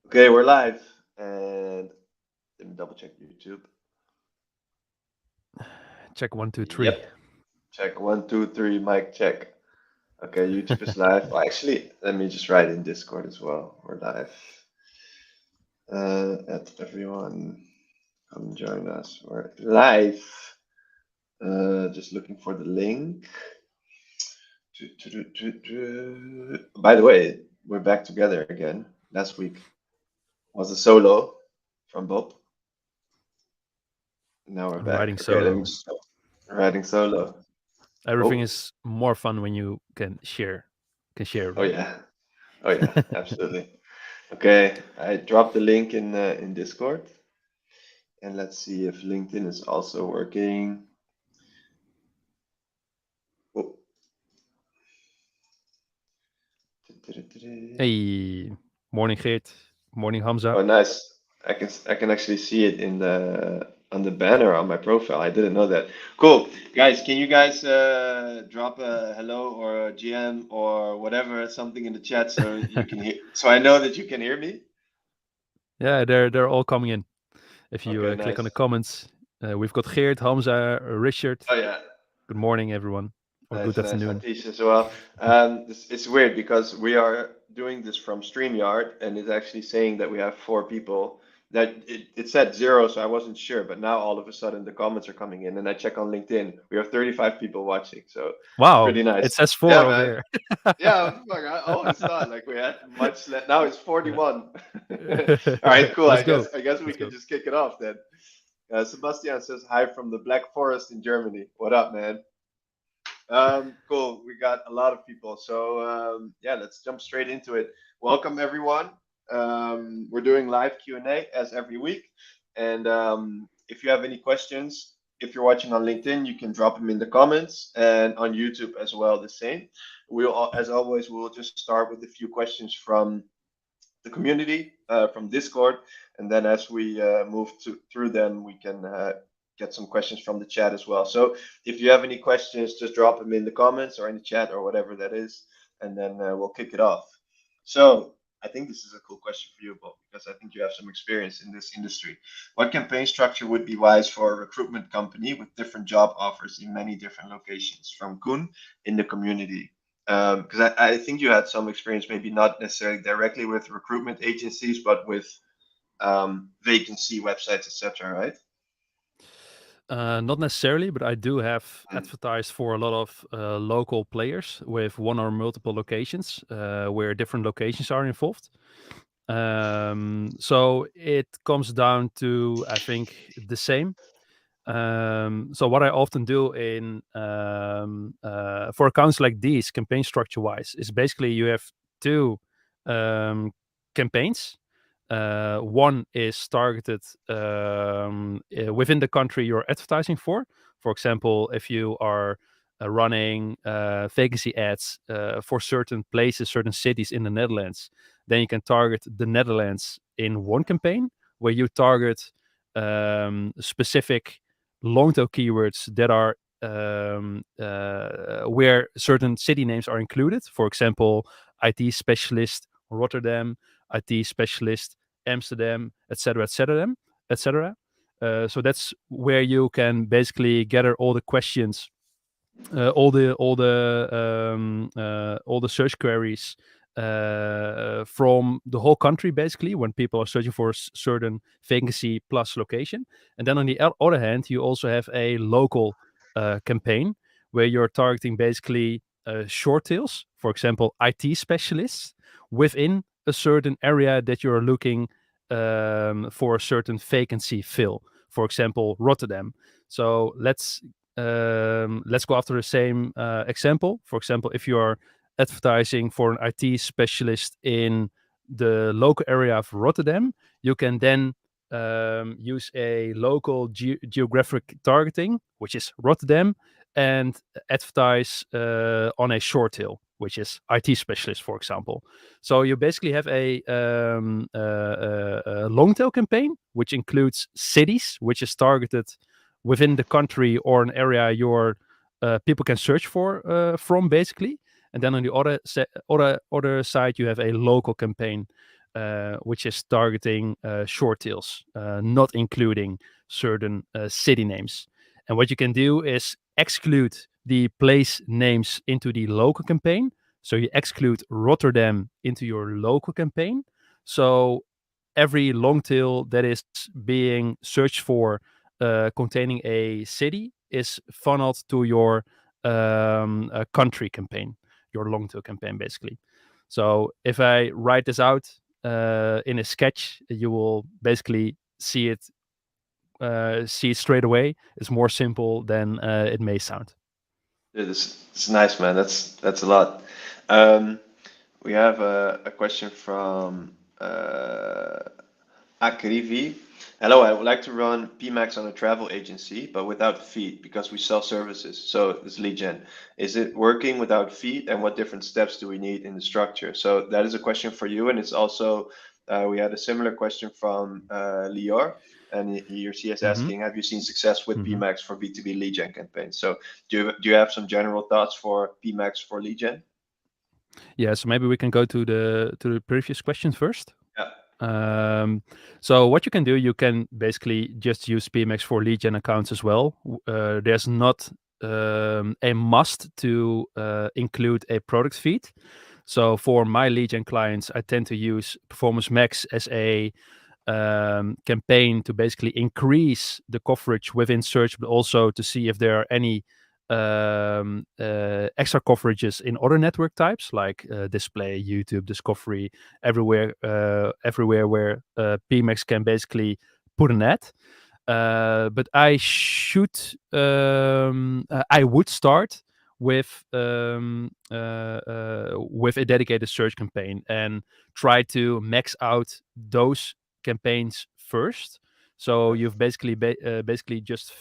Okay, we're live, and let me double check YouTube. Check one, two, three. Yep, check 1, 2, 3, mic check. Okay, YouTube is live. Well, actually, let me just write in Discord as well. We're live. At everyone, come join us. We're live. Just looking for the link. By the way, we're back together again. Last week was a solo from Bob. Now we're I'm writing back. Okay, let me solo. just writing solo. Everything Oh, is more fun when you can share, oh right? yeah. Oh yeah, absolutely. Okay, I dropped the link in Discord, and let's see if LinkedIn is also working. Oh, Hey, morning Geert, morning Hamza. oh, nice. I can actually see it in the on the banner on my profile. I didn't know that. Cool, guys. Can you guys drop a hello or a GM or whatever something in the chat so you can hear so I know that you can hear me? Yeah, they're all coming in. If you Okay, click on the nice. comments, we've got Geert, Hamza, Richard. Oh yeah. Good morning, everyone, or Nice, good nice. afternoon. Atish as well. It's weird because we are doing this from StreamYard and it's actually saying that we have 4 people. That it said 0, so I wasn't sure, but now all of a sudden the comments are coming in and I check on LinkedIn. We have 35 people watching, so it's Wow, pretty it nice. says four Yeah, over man. here. Yeah, what the fuck? I always thought like we had much less. Now it's 41. All right, cool. Let's I go. guess I guess we Let's can go. just kick it off then. Sebastian says hi from the Black Forest in Germany. What up, man? Cool. We got a lot of people. So yeah, let's jump straight into it. Welcome everyone. We're doing live Q&A as every week. And if you have any questions, if you're watching on LinkedIn, you can drop them in the comments and on YouTube as well, the same. We'll, as always, we'll just start with a few questions from the community from Discord, and then as we move through them, we can get some questions from the chat as well. So if you have any questions, just drop them in the comments or in the chat or whatever that is, and then we'll kick it off. So I think this is a cool question for you, Bob, because I think you have some experience in this industry. What campaign structure would be wise for a recruitment company with different job offers in many different locations? From Koen in the community. Because I think you had some experience, maybe not necessarily directly with recruitment agencies, but with vacancy websites, etc. Right? Not necessarily, but I do have Mm. advertised for a lot of local players with one or multiple locations where different locations are involved. So it comes down to, I think, the same. So what I often do in for accounts like these, campaign structure wise, is basically you have two campaigns. One is targeted within the country you're advertising for. For example, if you are running vacancy ads for certain places, certain cities in the Netherlands, then you can target the Netherlands in one campaign where you target specific long tail keywords that are where certain city names are included. For example, IT specialist Rotterdam, IT specialist Amsterdam, etc., etc., etc. So that's where you can basically gather all the questions, all the search queries from the whole country, basically, when people are searching for a certain vacancy plus location. And then on the other hand, you also have a local campaign where you're targeting basically short tails, for example, IT specialists within a certain area that you're looking for a certain vacancy fill. For example, Rotterdam. So let's go after the same example. For example, if you are advertising for an IT specialist in the local area of Rotterdam, you can then use a local geographic targeting, which is Rotterdam, and advertise on a short tail, which is IT specialist, for example. So you basically have a long tail campaign, which includes cities, which is targeted within the country or an area your people can search for from, basically. And then on the other side, you have a local campaign which is targeting short tails, not including certain city names. And what you can do is exclude the place names into the local campaign. So you exclude Rotterdam into your local campaign. So every long tail that is being searched for containing a city is funneled to your country campaign, your long tail campaign, basically. So if I write this out in a sketch, you will basically see it straight away. It's more simple than it may sound. Yeah, this is nice, man. That's a lot. Um, we have a question from Akrivi. Hello, I would like to run PMax on a travel agency, but without feed because we sell services. So this lead gen, is it working without feed, and what different steps do we need in the structure? So that is a question for you, and it's also we had a similar question from Lior, and he or she is Mm-hmm. asking, have you seen success with Mm-hmm. PMax for B2B lead gen campaigns? So do you have some general thoughts for PMax for lead gen? Yeah, so maybe we can go to the previous question first. Yeah. Um, so what you can do, you can basically just use PMX for lead gen accounts as well. There's not a must to include a product feed. So for my lead gen clients, I tend to use Performance Max as a campaign to basically increase the coverage within search, but also to see if there are any extra coverages in other network types like display, YouTube, discovery, everywhere where PMax can basically put an ad. But I would start with a dedicated search campaign and try to max out those campaigns first. So you've basically just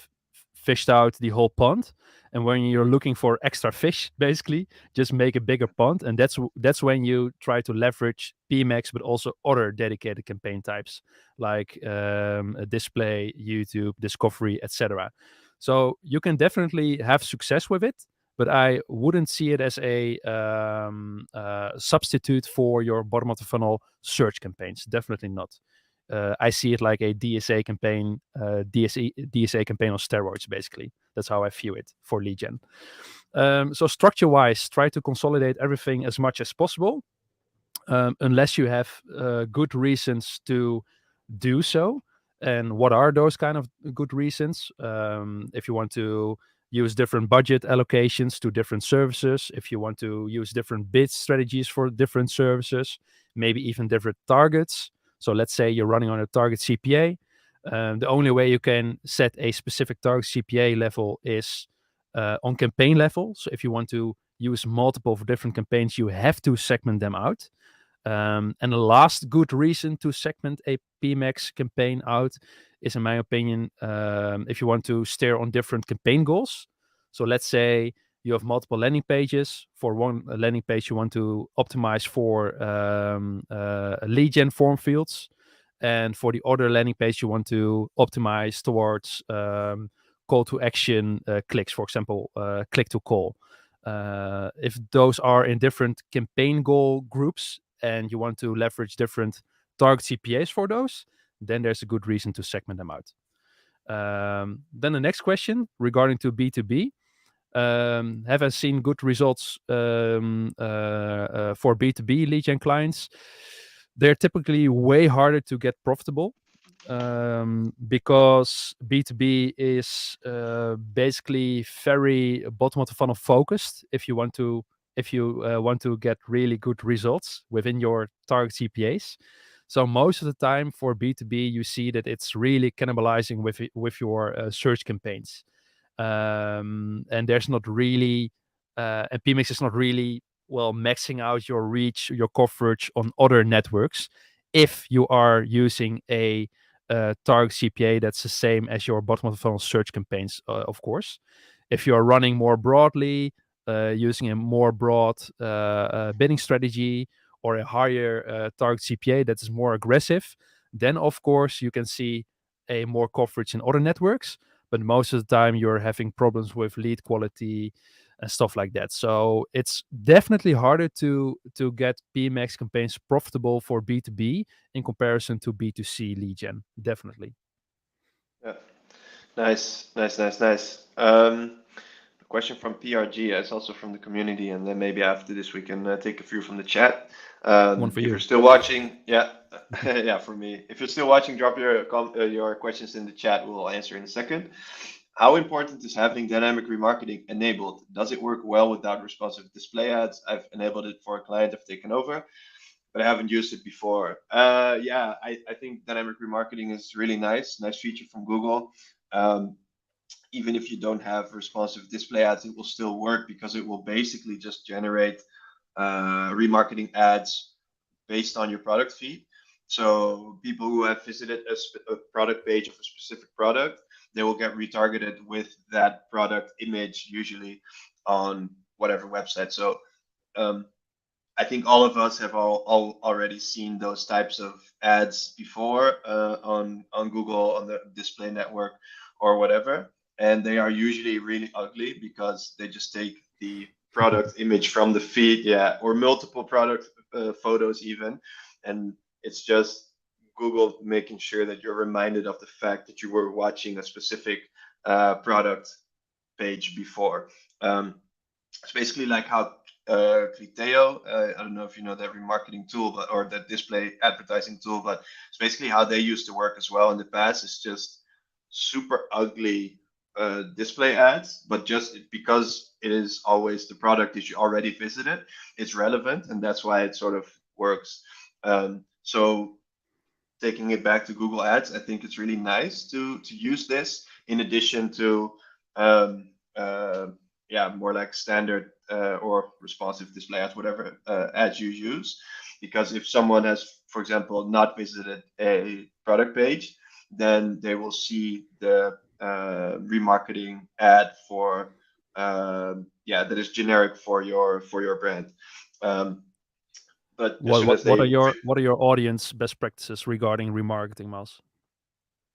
fished out the whole pond, and when you're looking for extra fish, basically just make a bigger pond, and that's when you try to leverage PMax, but also other dedicated campaign types like display, YouTube, discovery, etc. So you can definitely have success with it, but I wouldn't see it as a substitute for your bottom of the funnel search campaigns. Definitely not. I see it like a DSA campaign on steroids. Basically, that's how I view it for lead gen. So structure-wise, try to consolidate everything as much as possible, unless you have good reasons to do so. And what are those kind of good reasons? If you want to use different budget allocations to different services, if you want to use different bid strategies for different services, maybe even different targets. So let's say you're running on a target CPA. The only way you can set a specific target CPA level is on campaign level. So if you want to use multiple different campaigns, you have to segment them out. And the last good reason to segment a PMax campaign out is, in my opinion, if you want to steer on different campaign goals. So let's say you have multiple landing pages. For one landing page, you want to optimize for lead gen form fields. And for the other landing page, you want to optimize towards call to action clicks, for example, click to call. If those are in different campaign goal groups and you want to leverage different target CPAs for those, then there's a good reason to segment them out. Then the next question regarding to B2B. Have I seen good results for B2B lead gen clients? They're typically way harder to get profitable because B2B is basically very bottom of the funnel focused. If you want to get really good results within your target CPAs. So most of the time for B2B, you see that it's really cannibalizing with your search campaigns, and there's not really, and PMix is not really well maxing out your reach, your coverage on other networks. If you are using a target CPA that's the same as your bottom of the funnel search campaigns, of course. If you are running more broadly, using a more broad bidding strategy or a higher target CPA that is more aggressive, then of course you can see a more coverage in other networks. But most of the time you're having problems with lead quality, and stuff like that. So it's definitely harder to get PMX campaigns profitable for B2B in comparison to B2C lead gen. Definitely. Yeah. Nice, nice, nice, nice. A question from PRG. It's also from the community, and then maybe after this we can take a few from the chat. One for If you're you. still watching, yeah, yeah, for me. If you're still watching, drop your questions in the chat. We'll answer in a second. How important is having dynamic remarketing enabled? Does it work well without responsive display ads? I've enabled it for a client I've taken over, but I haven't used it before. Yeah, I think dynamic remarketing is really nice feature from Google. Um, Even if you don't have responsive display ads, it will still work because it will basically just generate remarketing ads based on your product feed. So people who have visited a product page of a specific product, they will get retargeted with that product image, usually on whatever website. So um, I think all of us have all already seen those types of ads before on Google, on the display network, or whatever, and they are usually really ugly because they just take the product image from the feed, yeah, or multiple product photos even, and it's just Google making sure that you're reminded of the fact that you were watching a specific product page before. It's basically like how Criteo, I don't know if you know that remarketing tool, but or that display advertising tool, but it's basically how they used to work as well in the past. It's just super ugly display ads, but just because it is always the product that you already visited, it's relevant, and that's why it sort of works. So taking it back to Google Ads, I think it's really nice to use this in addition to um, uh, yeah, more like standard or responsive display ads, whatever ads you use. Because if someone has, for example, not visited a product page, then they will see the remarketing ad for yeah, that is generic for your brand. Um, but as What soon what as what are they your audience best practices regarding remarketing, Miles?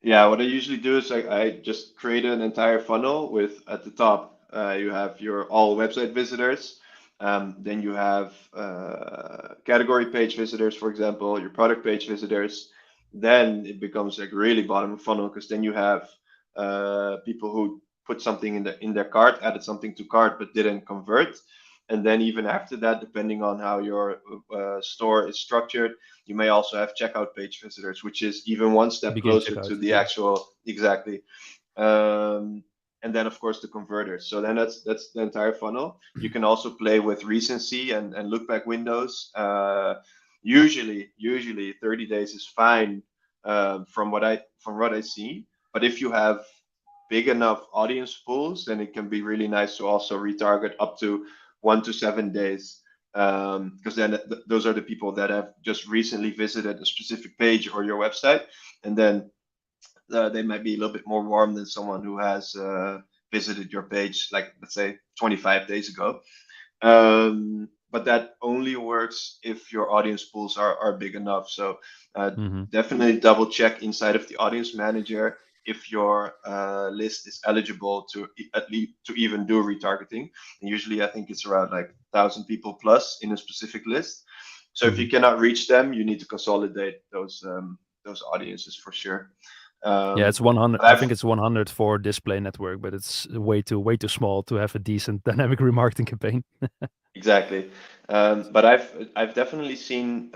Yeah, what I usually do is I just create an entire funnel with at the top, you have your all website visitors. Then you have category page visitors, for example, your product page visitors. Then it becomes like really bottom of funnel because then you have people who put something in their cart, added something to cart, but didn't convert. And then even after that, depending on how your store is structured, you may also have checkout page visitors, which is even one step Begin closer to checkout. the Yeah. actual exactly. Um, and then of course the converters. So then that's the entire funnel. You can also play with recency and look back windows. Usually 30 days is fine from what I see. But if you have big enough audience pools, then it can be really nice to also retarget up to 1 to 7 days. Because then those are the people that have just recently visited a specific page or your website, and then they might be a little bit more warm than someone who has visited your page, like let's say 25 days ago. But that only works if your audience pools are big enough. So Hmm. definitely double check inside of the audience manager if your list is eligible to at least to even do retargeting. And usually, I think it's around like 1,000 people plus in a specific list. So if Hmm. you cannot reach them, you need to consolidate those audiences for sure. Yeah, it's 100. But I I've think it's 100 for display network, but it's way too small to have a decent dynamic remarketing campaign. Exactly. But I've definitely seen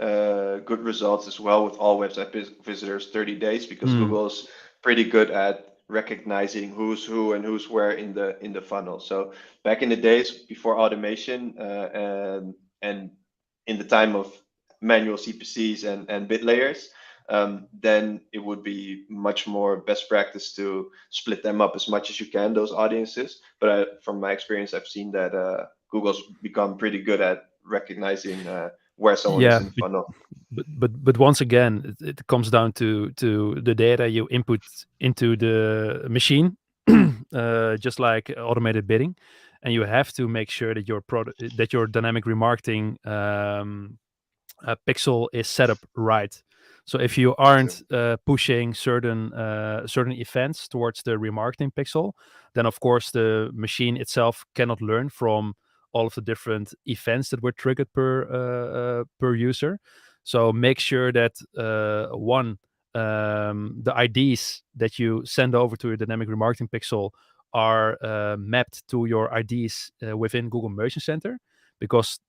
good results as well with all website visitors 30 days because Mm. Google's pretty good at recognizing who's who and who's where in the funnel. So back in the days before automation and in the time of manual CPCs and bit layers, then it would be much more best practice to split them up as much as you can, those audiences. But from my experience, I've seen that Google's become pretty good at recognizing where someone is Yeah, in the funnel. but once again, it comes down to the data you input into the machine, just like automated bidding, and you have to make sure that your product, that your dynamic remarketing pixel is set up right. So if you Sure. aren't pushing certain events towards the remarketing pixel, then of course the machine itself cannot learn from all of the different events that were triggered per user. So make sure that one, the IDs that you send over to your dynamic remarketing pixel are mapped to your IDs within Google Merchant Center, because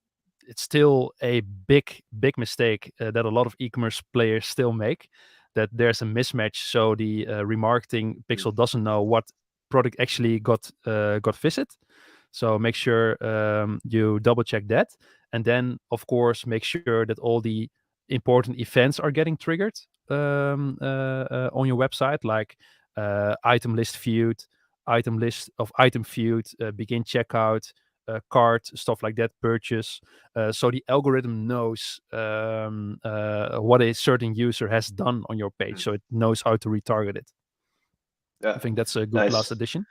it's still a big mistake that a lot of e-commerce players still make, that there's a mismatch, so the remarketing Mm. pixel doesn't know what product actually got visit. So make sure you double check that, and then of course make sure that all the important events are getting triggered on your website, like item list viewed, item list of item viewed, begin checkout, cart, stuff like that, purchase. So the algorithm knows what a certain user has done on your page, so it knows how to retarget it. I Yeah, think that's a good last nice. addition.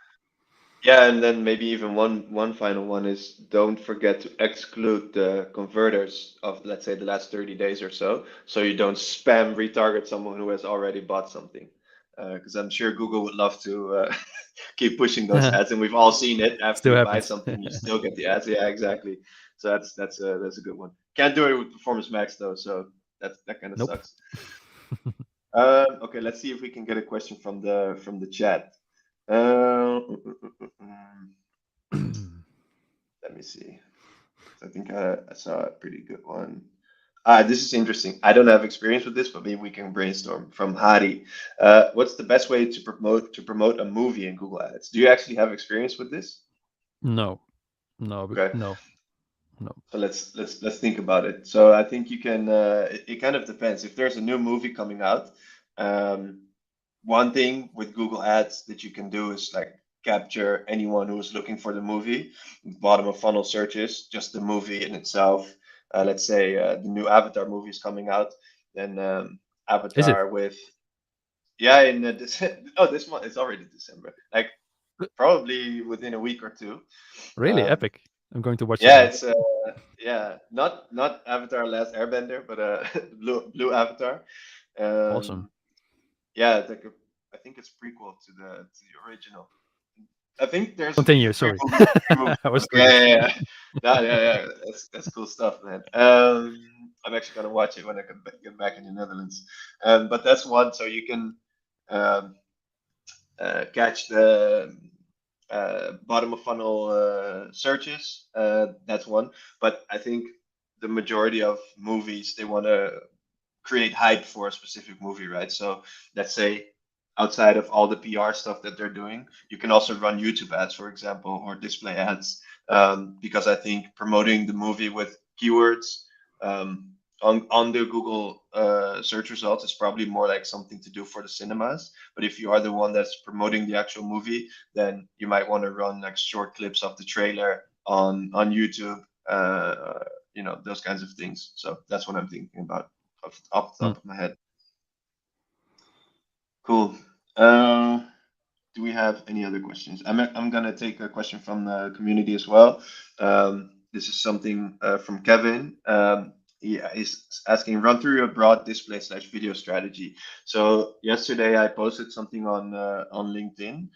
Yeah, and then maybe even one final one is don't forget to exclude the converters of, let's say, the last 30 days or so, so you don't spam retarget someone who has already bought something. Because I'm sure Google would love to keep pushing those ads, and we've all seen it. After Still you buy happens. something, you still get the ads. Yeah, exactly. So that's a good one. Can't do it with Performance Max though, so that kind of Nope. sucks. Okay, let's see if we can get a question from the chat. Let me see. I think I saw a pretty good one. This is interesting. I don't have experience with this, but maybe we can brainstorm. From Hari, what's the best way to promote a movie in Google Ads? Do you actually have experience with this? No, no, Okay, no, no. so let's think about it. So I think you can. It kind of depends. If there's a new movie coming out, um, one thing with Google Ads that you can do is like capture anyone who is looking for the movie. Bottom of funnel searches, just the movie in itself. Let's say the new Avatar movie is coming out, then Is it Avatar with, yeah, in this month, it's already December. Like probably within a week or two. really Um, epic? I'm going to watch it yeah, now. it's yeah, not Avatar Last Airbender, but Blue Avatar. Awesome. Um, yeah, it's like I think it's prequel to the original. I think there's Continue. three Sorry, movies. Three movies. I was Okay, triggered. yeah, yeah, yeah. No, yeah, yeah. That's cool stuff, man. I'm actually gonna watch it when I get back in the Netherlands. But that's one, so you can um, catch the bottom of funnel searches. That's one. But I think the majority of movies they want to create hype for a specific movie, right? So let's say outside of all the PR stuff that they're doing, you can also run YouTube ads, for example, or display ads, because I think promoting the movie with keywords um, on the Google search results is probably more like something to do for the cinemas. But if you are the one that's promoting the actual movie, then you might want to run like short clips of the trailer on YouTube. Those kinds of things. So that's what I'm thinking about off the Hmm. top of my head. Cool. Uh, do we have any other questions? I'm gonna take a question from the community as well. This is something from Kevin. He is asking, run through your broad display slash video strategy. So yesterday I posted something on LinkedIn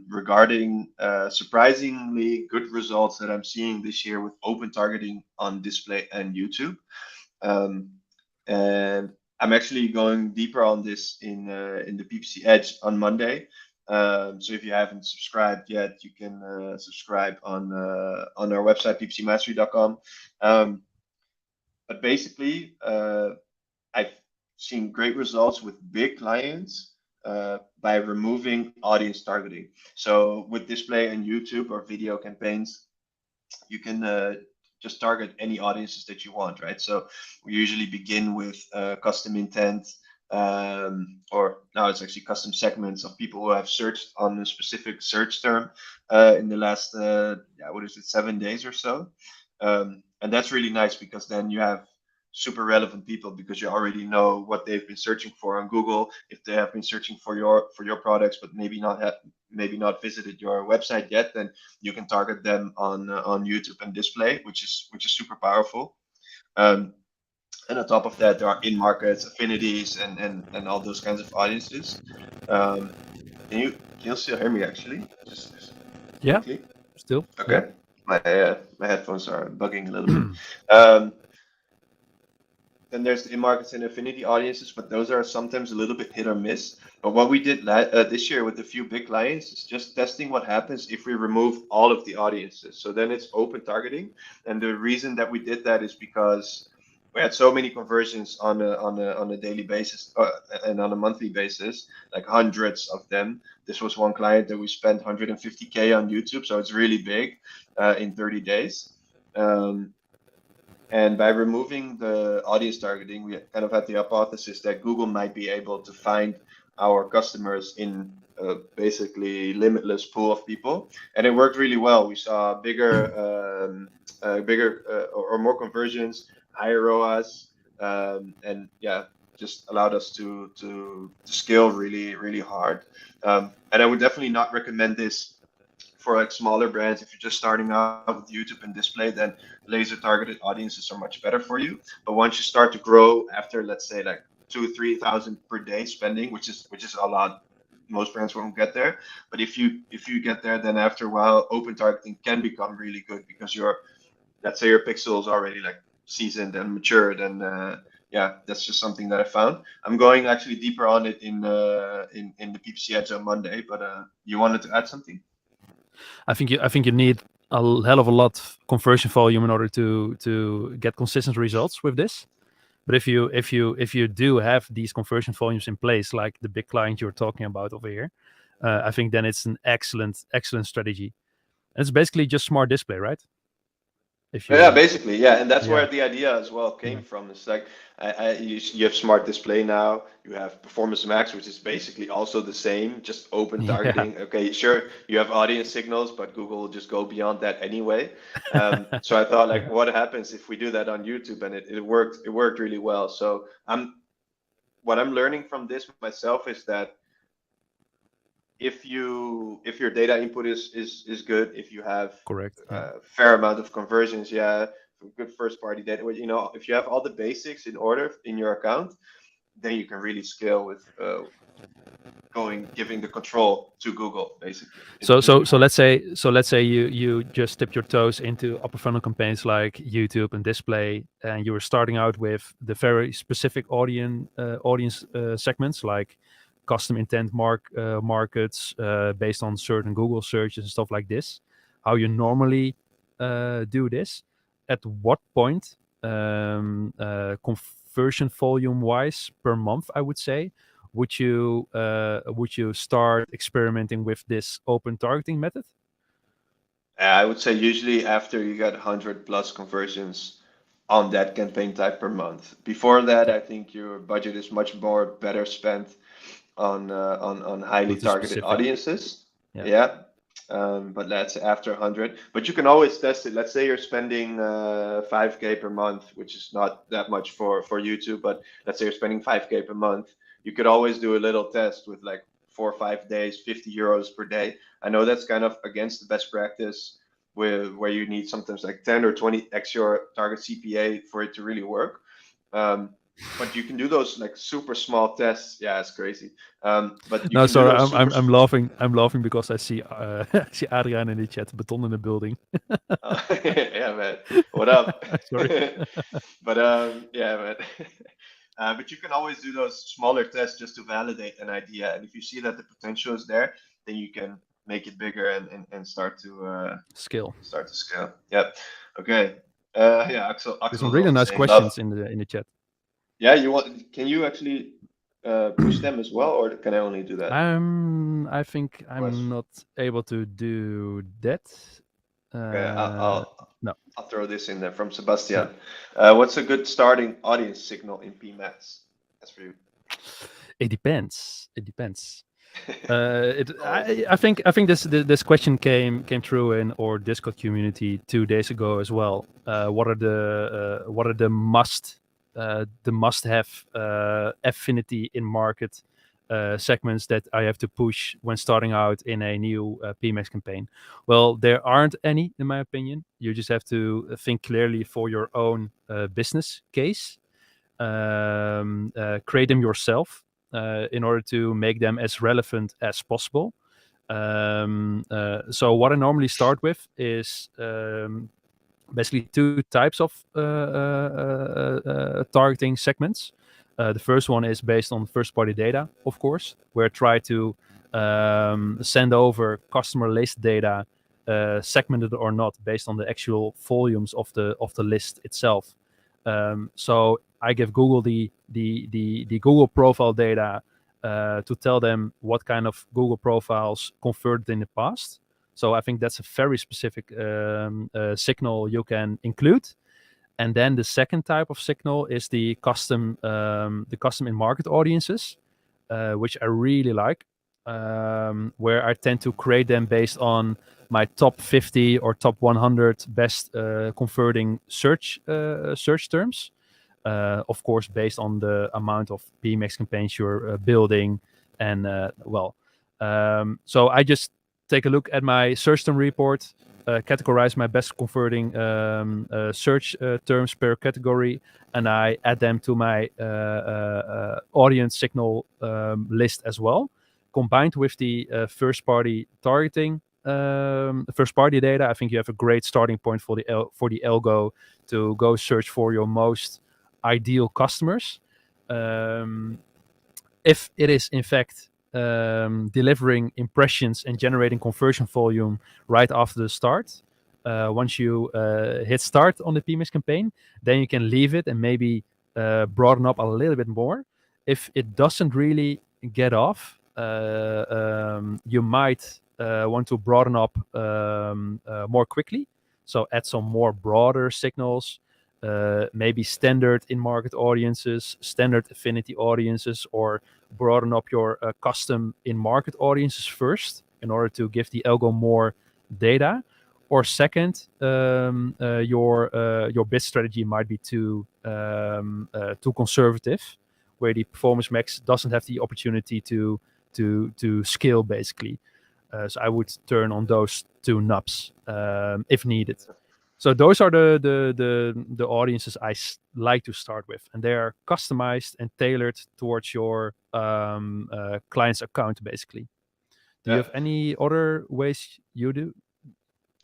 regarding surprisingly good results that I'm seeing this year with open targeting on display and YouTube. Um, and I'm actually going deeper on this in the PPC Edge on Monday. So if you haven't subscribed yet, you can subscribe on our website ppcmastery.com. But basically, I've seen great results with big clients by removing audience targeting. So with display and YouTube or video campaigns, you can just target any audiences that you want, right? So we usually begin with custom intent, or now it's actually custom segments of people who have searched on a specific search term in the last, yeah, what is it, 7 days or so. And that's really nice because then you have super relevant people because you already know what they've been searching for on Google. If they have been searching for your products, but maybe not visited your website yet, then you can target them on YouTube and display, which is super powerful. Um, And on top of that, there are in markets, affinities, and all those kinds of audiences. Um, can you still hear me actually? Just Yeah, quickly. still. Yeah. Okay. My headphones are bugging a little bit. Um, then there's the in-markets and affinity audiences, but those are sometimes a little bit hit or miss. But what we did this year with a few big clients is just testing what happens if we remove all of the audiences. So then it's open targeting, and the reason that we did that is because we had so many conversions on a daily basis and on a monthly basis, like hundreds of them. This was one client that we spent 150K on YouTube, so it's really big in 30 days. Um, and by removing the audience targeting, we kind of had the hypothesis that Google might be able to find our customers in a basically limitless pool of people, and it worked really well. We saw bigger or more conversions, higher ROAS, and yeah, just allowed us to scale really hard. And I would definitely not recommend this for like smaller brands. If you're just starting out with YouTube and display, then laser targeted audiences are much better for you. But once you start to grow after, let's say, like 2 3 thousand per day spending, which is a lot, most brands won't get there. But if you get there, then after a while open targeting can become really good because your, let's say, your pixel is already like seasoned and matured. And yeah, that's just something that I found. I'm going actually deeper on it in the PPC Edge on Monday. But you wanted to add something? I think you need a hell of a lot conversion volume in order to get consistent results with this. But if you do have these conversion volumes in place, like the big client you're talking about over here, I think then it's an excellent strategy. And it's basically just smart display, right? If Yeah, you basically, yeah, and that's where Yeah, the idea as well yeah. came from. It's like you have smart display now. You have Performance Max, which is basically also the same, just open Yeah. targeting. Okay, sure, you have audience signals, but Google will just go beyond that anyway. So I thought, like, Yeah. what happens if we do that on YouTube? And it worked. It worked really well. So what I'm learning from this myself is that if your data input is good, if you have Correct. Yeah. a fair amount of conversions, yeah, good first party data, well, if you have all the basics in order in your account, then you can really scale with giving the control to Google. Basically, So it so really so works. let's say you just dip your toes into upper funnel campaigns like YouTube and display, and you were starting out with the very specific audience segments like custom intent markets based on certain Google searches and stuff like this. How you normally do this? At what point, conversion volume wise per month, I would say, would you start experimenting with this open targeting method? I would say usually after you get 100 plus conversions on that campaign type per month. Before that, Yeah, I think your budget is much more better spent on highly with the targeted specific. audiences. Yeah, Yeah. But that's after 100. But you can always test it. Let's say you're spending 5K per month, which is not that much for YouTube, but let's say you're spending 5K per month. You could always do a little test with like 4 or 5 days, 50 euros per day. I know that's kind of against the best practice, where you need sometimes like 10 or 20x your target CPA for it to really work. Um, but you can do those like super small tests. Yeah, it's crazy. But you no, can do sorry, those I'm super. I'm laughing. I'm laughing because I see I see Adrian in the chat, beton in the building. Yeah, man. What up? Sorry. But yeah, man. But you can always do those smaller tests just to validate an idea, and if you see that the potential is there, then you can make it bigger and Skill. start to scale. Yep. Okay. Yeah, Axel. There's Axel some is really also nice saying love. questions in the chat. Yeah, you want? Can you actually push them as well, or can I only do that? I think Was I'm not able to do that. okay. No, I'll throw this in there from no. Sebastian. What's a good starting audience signal in PMAX? That's for you. It depends. It depends. Always. I think this question came through in our Discord community 2 days ago as well. What are the must have affinity in market segments that I have to push when starting out in a new PMAX campaign? Well, there aren't any, in my opinion. You just have to think clearly for your own business case. create them yourself in order to make them as relevant as possible. So what I normally start with is basically two types of targeting segments. The first one is based on first-party data, of course, where I try to send over customer list data, segmented or not, based on the actual volumes of the list itself. So I give Google the Google profile data to tell them what kind of Google profiles converted in the past. So I think that's a very specific signal you can include. And then the second type of signal is the custom in market audiences, which I really like, where I tend to create them based on my top 50 or top 100 best converting search terms. Of course, based on the amount of PMax campaigns you're building, and so I just take a look at my search term report, categorize my best converting search terms per category, and I add them to my audience signal list as well, combined with the first-party targeting, first-party data. I think you have a great starting point for the algo to go search for your most ideal customers. If it is in fact delivering impressions and generating conversion volume right after the start, once you hit start on the PMax campaign, then you can leave it and maybe broaden up a little bit more. If it doesn't really get off, you might want to broaden up more quickly. So add some more broader signals, maybe standard in-market audiences, standard affinity audiences, or broaden up your custom in-market audiences first in order to give the algo more data. Or second, your bid strategy might be too conservative, where the performance max doesn't have the opportunity to scale basically. So I would turn on those two knobs if needed. So those are the audiences I like to start with, and they are customized and tailored towards your client's account, basically. Do you have any other ways you do?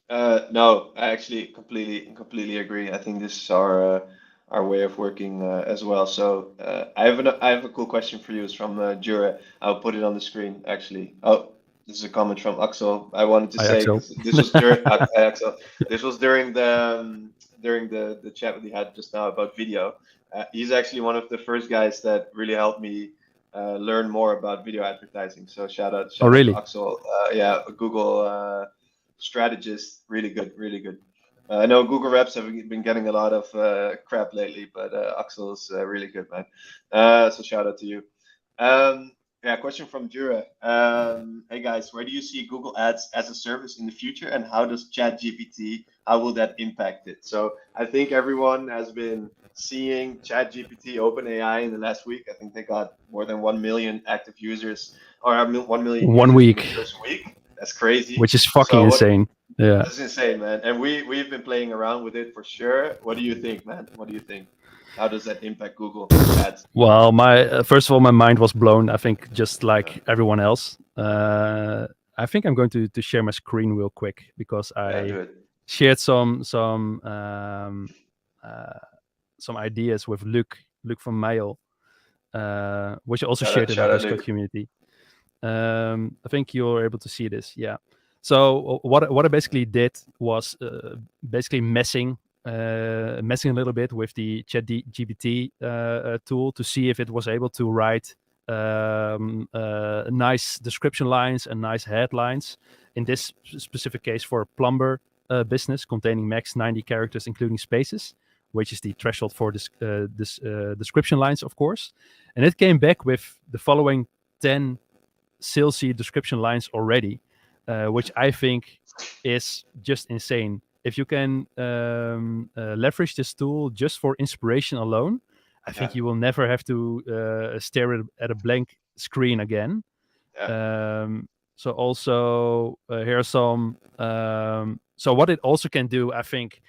No, I actually completely agree. I think this is our way of working as well. So I have a cool question for you. It's from Jura. I'll put it on the screen actually. Oh, this is a comment from Axel. I wanted to Hi, say Axel. because this was during Axel. This was during the chat we had just now about video. He's actually one of the first guys that really helped me learn more about video advertising. So Oh, shout out to really? Axel. Yeah, Google strategist, really good, really good. I know Google reps have been getting a lot of crap lately, but Axel's really good, man. So shout out to you. Yeah, question from Jura. Hey guys, where do you see Google Ads as a service in the future, and how does ChatGPT, how will that impact it? So I think everyone has been seeing ChatGPT, OpenAI in the last week. I think they got more than 1 million active users, or 1 million 1 users in the week, first week. That's crazy. which is fucking So what? insane. Yeah. That's insane, man. And we've been playing around with it for sure. What do you think, man? What do you think? How does that impact Google Ads? Well, my first of all, my mind was blown. I think just Yeah, like everyone else. I think I'm going to share my screen real quick because yeah, I do it. shared uh, some ideas with Luc from Mail, which I also shared in our Shout out, Discord Luke. community. I think you're able to see this. Yeah. So what I basically did was basically messing a little bit with the ChatGPT tool to see if it was able to write nice description lines and nice headlines. In this specific case, for a plumber business containing max 90 characters, including spaces, which is the threshold for this description lines, of course. And it came back with the following 10 salesy description lines already, which I think is just insane. If you can leverage this tool just for inspiration alone, I Yeah, think you will never have to stare at a blank screen again. yeah, So also here are some. So what it also can do, I think,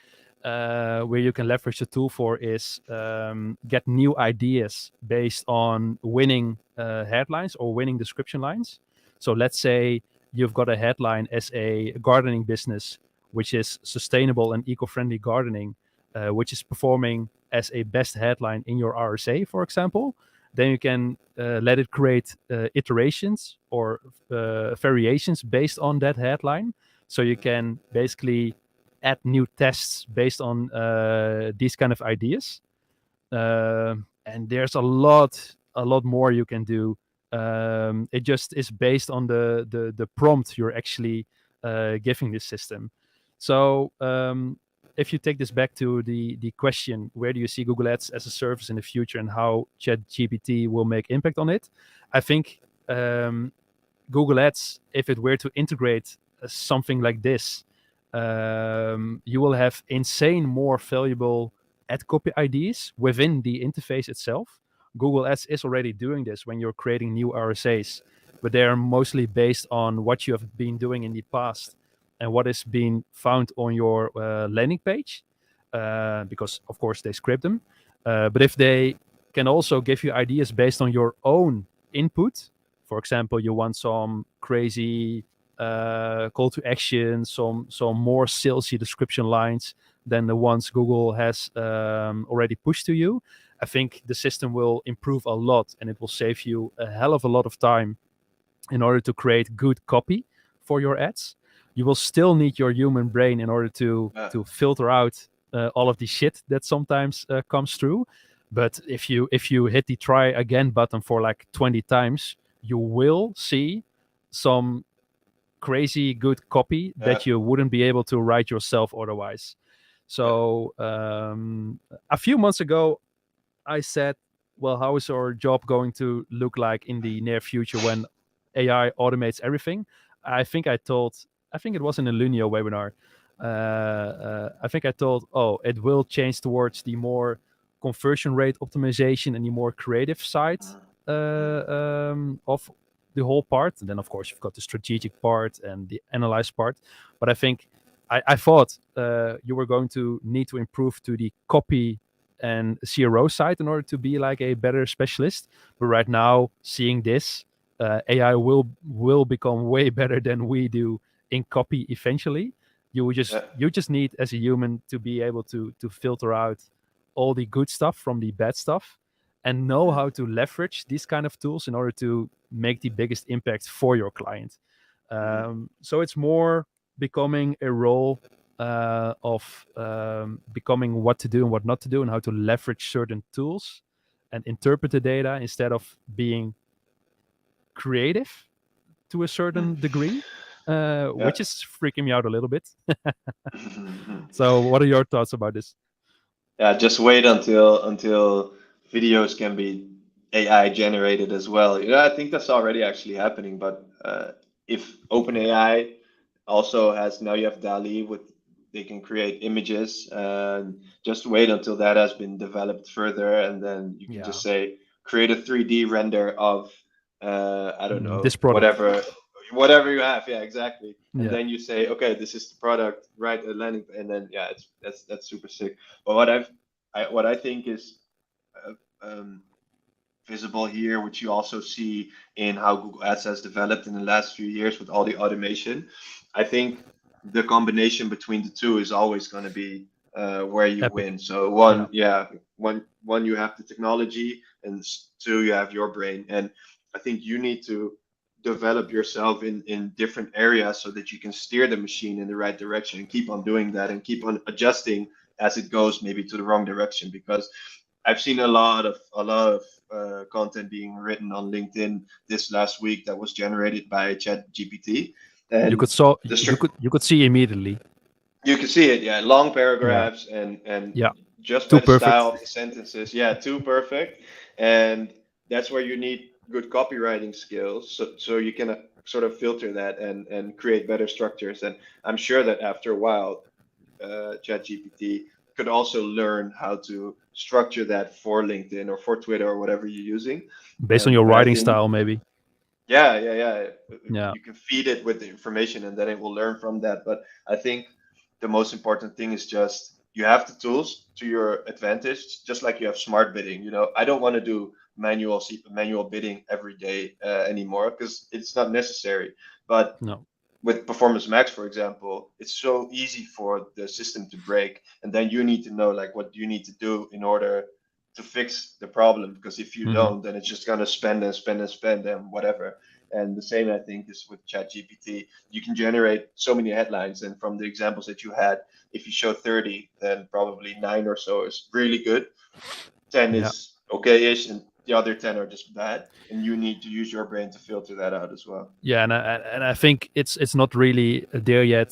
where you can leverage the tool for is get new ideas based on winning headlines or winning description lines. So let's say you've got a headline as a gardening business, which is sustainable and eco-friendly gardening, which is performing as a best headline in your RSA, for example. Then you can let it create iterations or variations based on that headline. So you can basically add new tests based on these kind of ideas. And there's a lot more you can do. It just is based on the prompt you're actually giving this system. So if you take this back to the question, where do you see Google Ads as a service in the future and how ChatGPT will make impact on it? I think Google Ads, if it were to integrate something like this, you will have insane more valuable ad copy IDs within the interface itself. Google Ads is already doing this when you're creating new RSAs, but they are mostly based on what you have been doing in the past and what is being found on your landing page, because of course they script them. But if they can also give you ideas based on your own input, for example, you want some crazy call to action, some more salesy description lines than the ones Google has already pushed to you, I think the system will improve a lot and it will save you a hell of a lot of time in order to create good copy for your ads. You will still need your human brain in order to filter out all of the shit that sometimes comes through. But if you hit the try again button for like 20 times, you will see some crazy good copy that you wouldn't be able to write yourself otherwise. So a few months ago, I said, well, how is our job going to look like in the near future when AI automates everything? I think it was in a Lunio webinar. I think I told, oh, it will change towards the more conversion rate optimization and the more creative side of the whole part. And then, of course, you've got the strategic part and the analyze part. But I think I thought you were going to need to improve to the copy and CRO side in order to be like a better specialist. But right now, seeing this, AI will become way better than we do in copy eventually. You just need as a human to be able to filter out all the good stuff from the bad stuff and know how to leverage these kind of tools in order to make the biggest impact for your client. So it's more becoming a role of becoming what to do and what not to do and how to leverage certain tools and interpret the data instead of being creative to a certain degree, which is freaking me out a little bit. So what are your thoughts about this? Yeah, just wait until videos can be AI generated as well. I think that's already actually happening. But if OpenAI also has, now you have DALL-E with, they can create images. Just wait until that has been developed further, and then you can just say create a 3D render of I don't know, this product. whatever you have. Yeah, exactly. And then you say, okay, this is the product, right? A landing, and then that's super sick. But what I think is visible here, which you also see in how Google Ads has developed in the last few years with all the automation, I think the combination between the two is always going to be where you win. So one you have the technology, and two, you have your brain. And I think you need to develop yourself in different areas so that you can steer the machine in the right direction and keep on doing that and keep on adjusting as it goes maybe to the wrong direction. Because I've seen a lot of content being written on LinkedIn this last week that was generated by ChatGPT. And you could see immediately. You can see it, yeah. Long paragraphs and just too by the perfect style of the sentences, too perfect. And that's where you need good copywriting skills, so you can sort of filter that and create better structures. And I'm sure that after a while, ChatGPT could also learn how to structure that for LinkedIn or for Twitter or whatever you're using. Based on your writing style, maybe. Yeah. You can feed it with the information and then it will learn from that. But I think the most important thing is just you have the tools to your advantage, just like you have smart bidding. I don't want to do manual bidding every day anymore because it's not necessary. But No. with Performance Max, for example, it's so easy for the system to break, and then you need to know like what you need to do in order to fix the problem. Because if you Hmm. don't, then it's just gonna spend and spend and spend and whatever. And the same, I think, is with ChatGPT. You can generate so many headlines, and from the examples that you had, if you show 30, then probably 9 or so is really good. 10 Yeah. is okay-ish, and the other 10 are just bad. And you need to use your brain to filter that out as well. Yeah, and I think it's not really there yet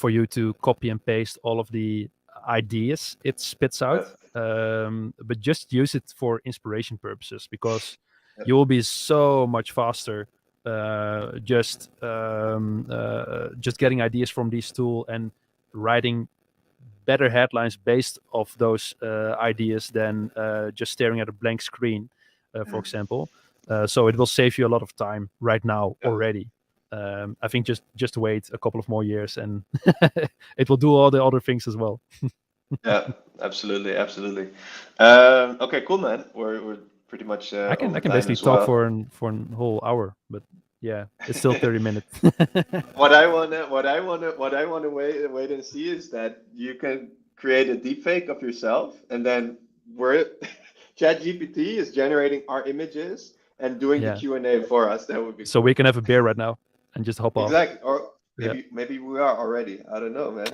for you to copy and paste all of the ideas it spits out, Yep. but just use it for inspiration purposes because Yep. you will be so much faster just getting ideas from this tool and writing better headlines based off those ideas than just staring at a blank screen, for example. So it will save you a lot of time right now Yep. already. I think just wait a couple of more years and it will do all the other things as well. Yeah, absolutely, absolutely. Okay, cool, man. We're pretty much I over can time basically as talk well. for an whole hour, but yeah, it's still 30 minutes. What I wanna wait and see is that you can create a deepfake of yourself, and then we're ChatGPT is generating our images and doing the Yeah, Q&A for us. That would be so we cool. can have a beer right now and just hop off. Exactly. Or Yeah, maybe we are already. I don't know, man.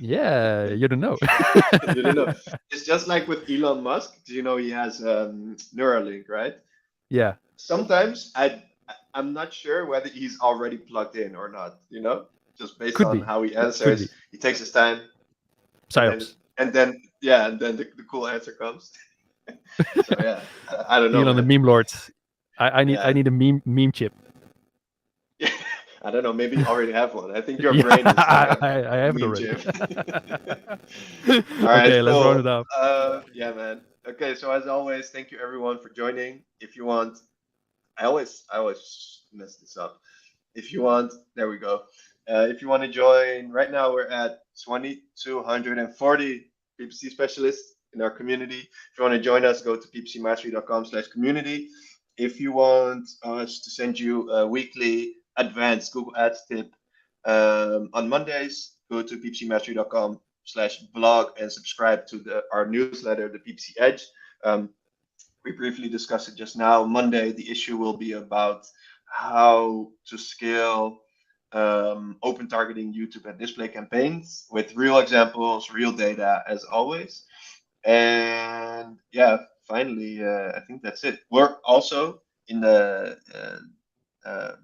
yeah, you don't know. You don't know. It's just like with Elon Musk. Do you know he has Neuralink, right? Yeah, Sometimes I'm not sure whether he's already plugged in or not, just based could on be, how he could be answers. He takes his time, and then psyops. the cool answer comes. So yeah, I don't know, Elon the man. meme lord. I Yeah. need a meme chip. I don't know. Maybe you already have one. I think your Yeah, brain is like a I have it meme already. chip. All right, Okay, let's round it cool. up. Yeah, man. Okay, so as always, thank you everyone for joining. If you want, I always mess this up. If you want, there we go. If you want to join, right now we're at 2,240 PPC specialists in our community. If you want to join us, go to ppcmastery.com/community. If you want us to send you a weekly advanced Google Ads tip on Mondays, go to ppcmastery.com/blog and subscribe to our newsletter, the PPC Edge. Um, we briefly discussed it just now. Monday, the issue will be about how to scale open targeting YouTube and display campaigns with real examples, real data, as always. And yeah, finally, I think that's it. We're also in the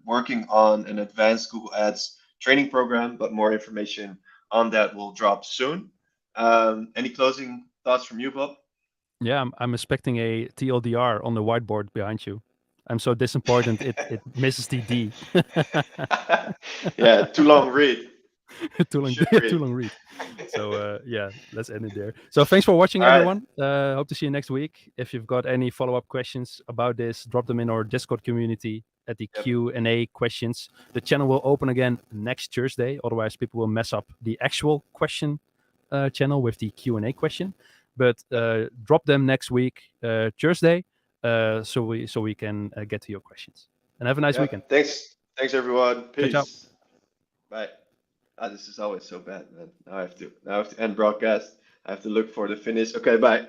working on an advanced Google Ads training program, but more information on that will drop soon. Any closing thoughts from you, Bob? Yeah, I'm expecting a TLDR on the whiteboard behind you. I'm so disappointed it misses the D. Yeah, too long read. Too long, Should too read. long read. So yeah, let's end it there. So thanks for watching, All right. everyone. Hope to see you next week. If you've got any follow-up questions about this, drop them in our Discord community at the Yep. Q&A questions. The channel will open again next Thursday. Otherwise, people will mess up the actual question channel with the Q&A question. But drop them next week, Thursday, so we can get to your questions. And have a nice weekend. Yep. Thanks. Thanks, everyone. Ciao, ciao. Peace. Bye. Ah, this is always so bad, man. Now I have to end broadcast. I have to look for the finish. Okay, bye.